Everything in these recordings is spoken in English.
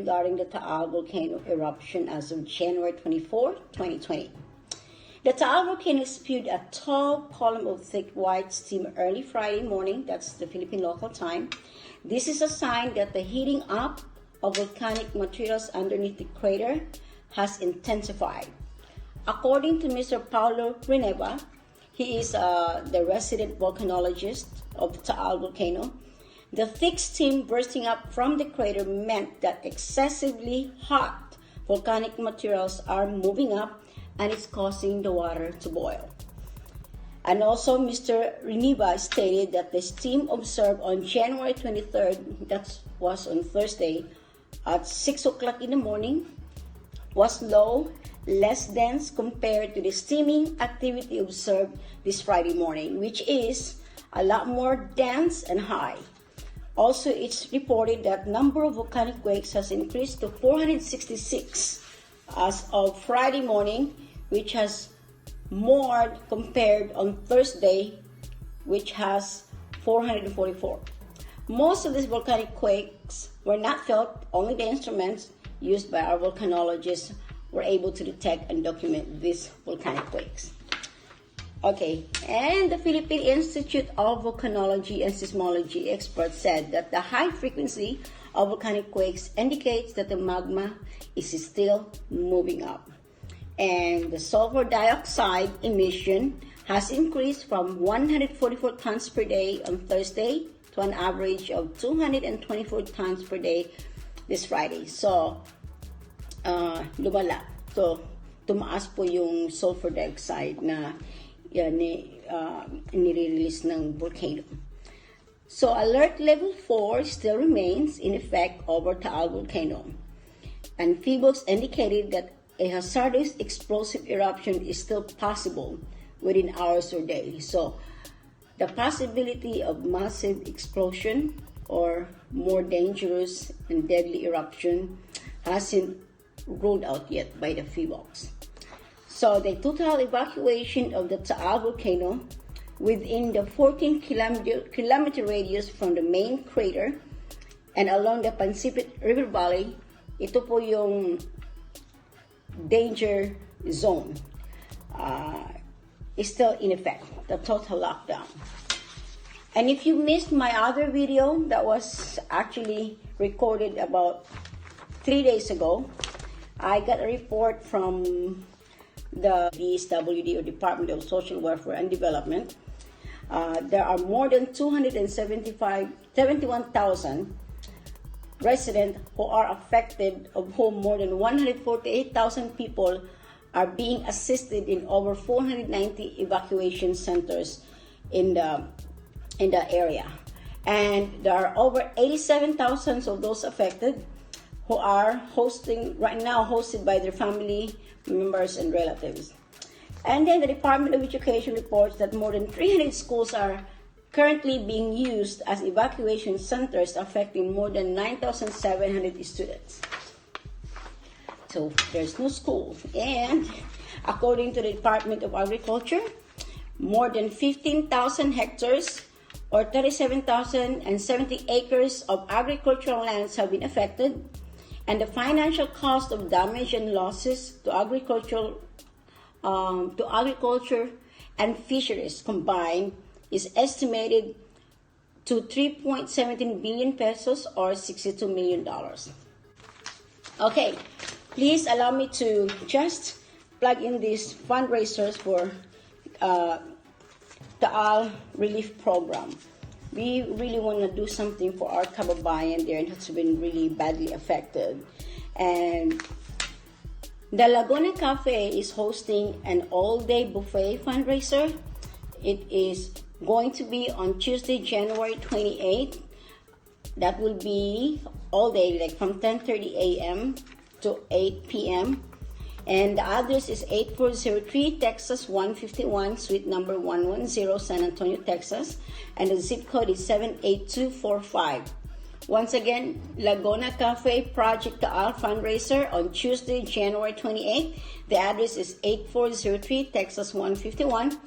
regarding the Taal volcano eruption as of January 24, 2020. The Taal volcano spewed a tall column of thick white steam early Friday morning, that's the Philippine local time. This is a sign that the heating up of volcanic materials underneath the crater has intensified. According to Mr. Paulo Reneva, he is the resident volcanologist of the Taal volcano, the thick steam bursting up from the crater meant that excessively hot volcanic materials are moving up and it's causing the water to boil. And also, Mr. Reneva stated that the steam observed on January 23rd, that was on Thursday, at 6 o'clock in the morning, was low, less dense compared to the steaming activity observed this Friday morning, which is a lot more dense and high. Also, it's reported that number of volcanic quakes has increased to 466 as of Friday morning, which has more compared on Thursday, which has 444. Most of these volcanic quakes were not felt, only the instruments used by our volcanologists were able to detect and document these volcanic quakes. Okay, and the Philippine Institute of Volcanology and Seismology experts said that the high frequency of volcanic quakes indicates that the magma is still moving up. And the sulfur dioxide emission has increased from 144 tons per day on Thursday to an average of 224 tons per day this Friday. So, lumala. So, tumaas po yung sulfur dioxide na nire-release ng volcano. So, alert level 4 still remains in effect over Taal volcano. And PHIVOLCS indicated that a hazardous explosive eruption is still possible within hours or days. So, the possibility of massive explosion or more dangerous and deadly eruption hasn't ruled out yet by the PHIVOLCS. So, the total evacuation of the Taal volcano within the 14-kilometer radius from the main crater and along the Pansipit River Valley, ito po yung danger zone, is still in effect, the total lockdown. And if you missed my other video that was actually recorded about 3 days ago, I got a report from the DSWD, or Department of Social Welfare and Development. There are more than 71,000 residents who are affected, of whom more than 148,000 people are being assisted in over 490 evacuation centers in the area. And there are over 87,000 of those affected who are right now hosted by their family members and relatives. And then the Department of Education reports that more than 300 schools are currently being used as evacuation centers, affecting more than 9,700 students. So there's no school. And according to the Department of Agriculture, more than 15,000 hectares or 37,070 acres of agricultural lands have been affected, and the financial cost of damage and losses to agriculture and fisheries combined is estimated to 3.17 billion pesos or $62 million. Okay, please allow me to just plug in these fundraisers for Taal Relief Program. We really want to do something for our kababayan there that's been really badly affected. And the Laguna Cafe is hosting an all-day buffet fundraiser. It is going to be on Tuesday, January 28th. That will be all day, like from 10:30 a.m. to 8 p.m. And the address is 8403 Texas 151, suite number 110, San Antonio, Texas. And the zip code is 78245. Once again, Laguna Cafe Project Taal fundraiser on Tuesday, January 28th. The address is 8403 Texas 151,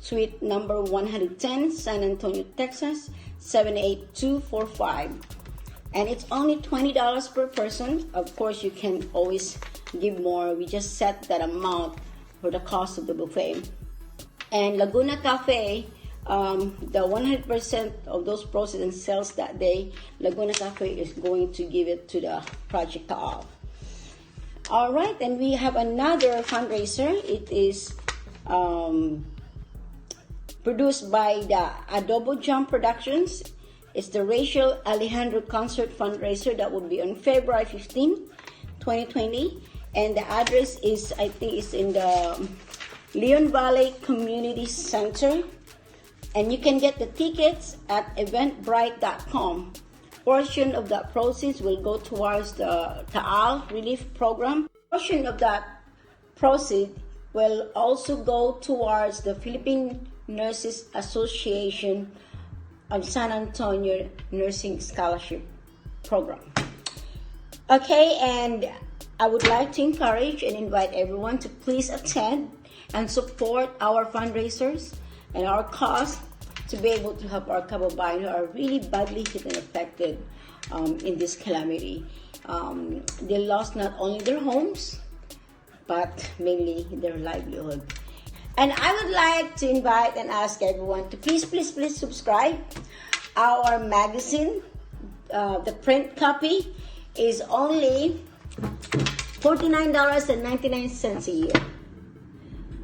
suite number 110, San Antonio, Texas, 78245. And it's only $20 per person. Of course, you can always give more. We just set that amount for the cost of the buffet. And Laguna Cafe, the 100% of those proceeds and sales that day, Laguna Cafe is going to give it to the Project Taal. All right, and we have another fundraiser. It is produced by the Adobo Jump Productions. It's the Rachel Alejandro Concert Fundraiser that will be on February 15, 2020. And the address is, I think it's in the Leon Valley Community Center. And you can get the tickets at eventbrite.com. Portion of that proceeds will go towards the Taal Relief Program. Portion of that proceed will also go towards the Philippine Nurses Association of San Antonio Nursing Scholarship Program. Okay, and I would like to encourage and invite everyone to please attend and support our fundraisers and our cause to be able to help our kababayan who are really badly hit and affected in this calamity. They lost not only their homes, but mainly their livelihood. And I would like to invite and ask everyone to please subscribe our magazine. The print copy is only $49.99 a year.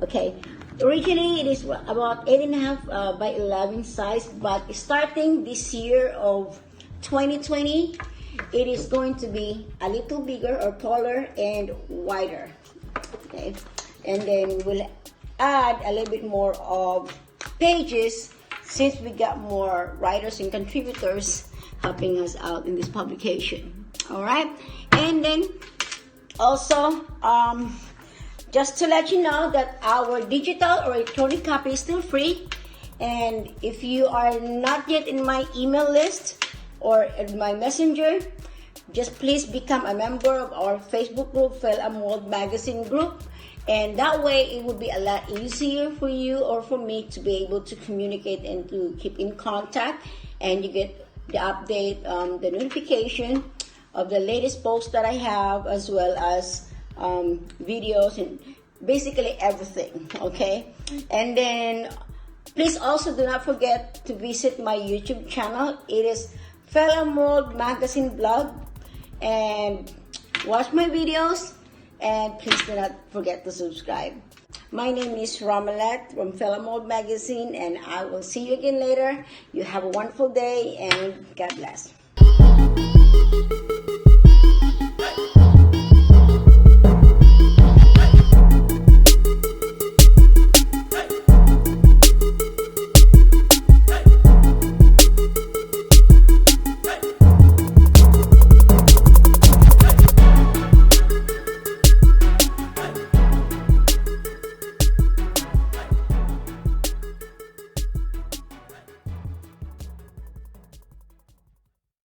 Okay, originally it is about 8.5 by 11 size, but starting this year of 2020, it is going to be a little bigger or taller and wider. Okay, and then we'll add a little bit more of pages since we got more writers and contributors helping us out in this publication. All right, and then also just to let you know that our digital or electronic copy is still free. And if you are not yet in my email list or in my messenger, just please become a member of our Facebook group, Philamold Magazine group. And that way it would be a lot easier for you or for me to be able to communicate and to keep in contact. And you get the update, the notification of the latest posts that I have, as well as videos and basically everything. Okay, and then please also do not forget to visit my YouTube channel. It is Philamold Magazine Blog, and watch my videos, and please do not forget to subscribe. My name is Ramalat from Philamold Magazine, and I will see you again later. You have a wonderful day, and God bless.